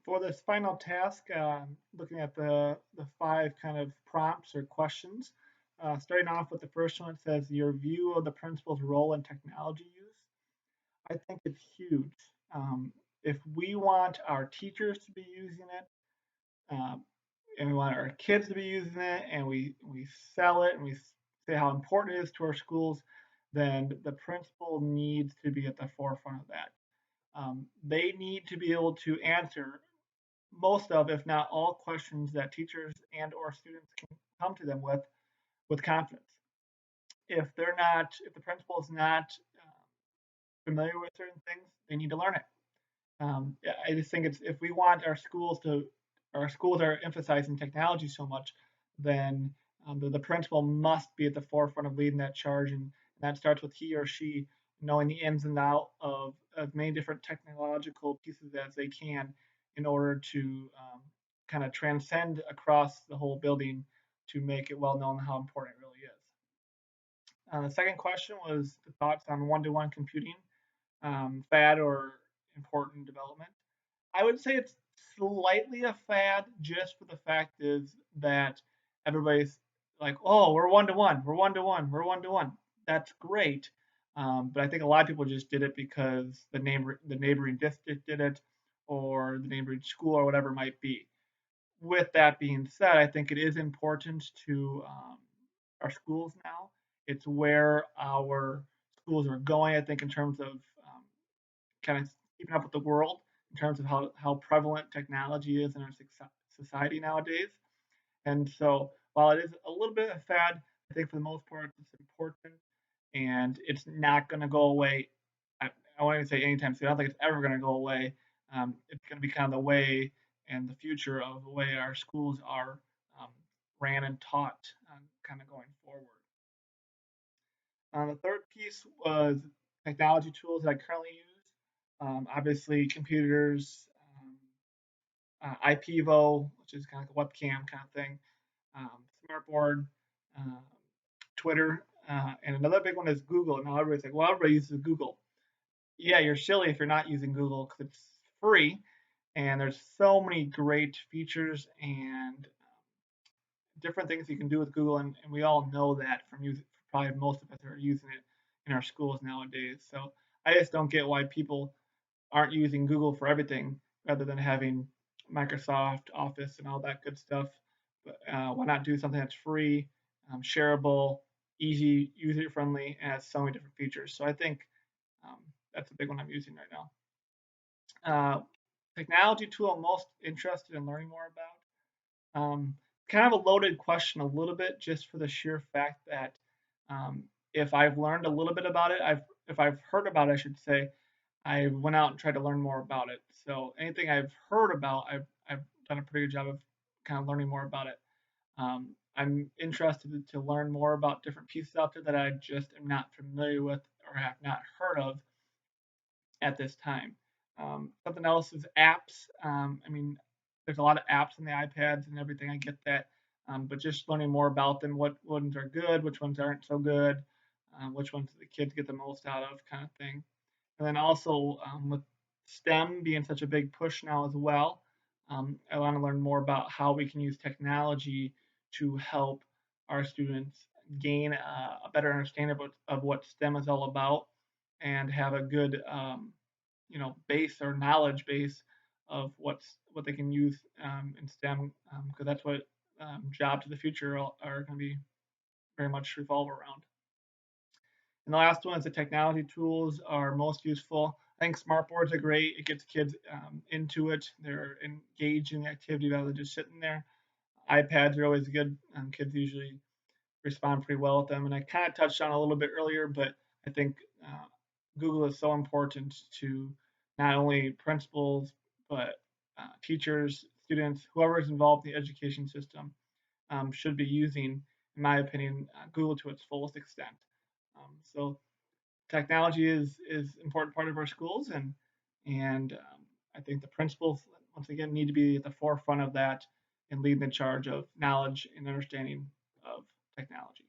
For this final task, looking at the five kind of prompts or questions, starting off with the first one, it says your view of the principal's role in technology use. I think it's huge. Um, if we want our teachers to be using it, um, and we want our kids to be using it, and we sell it, and we say how important it is to our schools, then the principal needs to be at the forefront of that. They need to be able to answer most of, if not all, questions that teachers and or students can come to them with confidence. If the principal is not familiar with certain things, they need to learn it. Yeah, I just think it's if we want our schools are emphasizing technology so much, then the principal must be at the forefront of leading that charge, and that starts with he or she knowing the ins and out of as many different technological pieces as they can in order to kind of transcend across the whole building to make it well known how important it really is. The second question was the thoughts on one-to-one computing, fad or important development. I would say it's slightly a fad just for the fact is that everybody's like, oh, we're one to one, we're one to one, we're one to one. That's great. But I think a lot of people just did it because the neighboring district did it, or the neighboring school, or whatever it might be. With that being said, I think it is important to our schools now. It's where our schools are going, I think, in terms of kind of keeping up with the world in terms of how prevalent technology is in our society nowadays. And so while it is a little bit of a fad, I think for the most part it's important and it's not going to go away. I won't even say anytime soon. I don't think it's ever going to go away. It's going to be kind of the way and the future of the way our schools are um, ran and taught kind of going forward. The third piece was technology tools that I currently use. Obviously, computers, IPEVO, which is kind of like a webcam kind of thing, Smartboard, uh, Twitter, and another big one is Google. Now everybody's like, well, everybody uses Google. Yeah, you're silly if you're not using Google because it's free, and there's so many great features and different things you can do with Google, and we all know that from using. Probably most of us are using it in our schools nowadays. So I just don't get why people aren't using Google for everything rather than having Microsoft Office and all that good stuff. But why not do something that's free, shareable, easy, user friendly, and has so many different features? So I think um, that's a big one I'm using right now. Uh, Technology tool I'm most interested in learning more about. Kind of a loaded question, a little bit, just for the sheer fact that um, if I've learned a little bit about it, if I've heard about it, I should say, I went out and tried to learn more about it. So anything I've heard about, I've done a pretty good job of kind of learning more about it. I'm interested to learn more about different pieces out there that I just am not familiar with or have not heard of at this time. Something else is apps. I mean, there's a lot of apps on the iPads and everything. I get that, but just learning more about them, what ones are good, which ones aren't so good, which ones do the kids get the most out of, kind of thing. And then also with STEM being such a big push now as well, I want to learn more about how we can use technology to help our students gain a better understanding of what STEM is all about and have a good base or knowledge base of what they can use in STEM because that's what jobs of the future are going to be very much revolve around. And the last one is the technology tools are most useful. I think smart boards are great. It gets kids into it. They're engaged in the activity rather than just sitting there. iPads are always good. Kids usually respond pretty well with them. And I kind of touched on it a little bit earlier, but I think Google is so important to not only principals, but teachers, students, whoever is involved in the education system should be using, in my opinion, Google to its fullest extent. So technology is an important part of our schools, and I think the principals once again need to be at the forefront of that and lead the charge of knowledge and understanding of technology.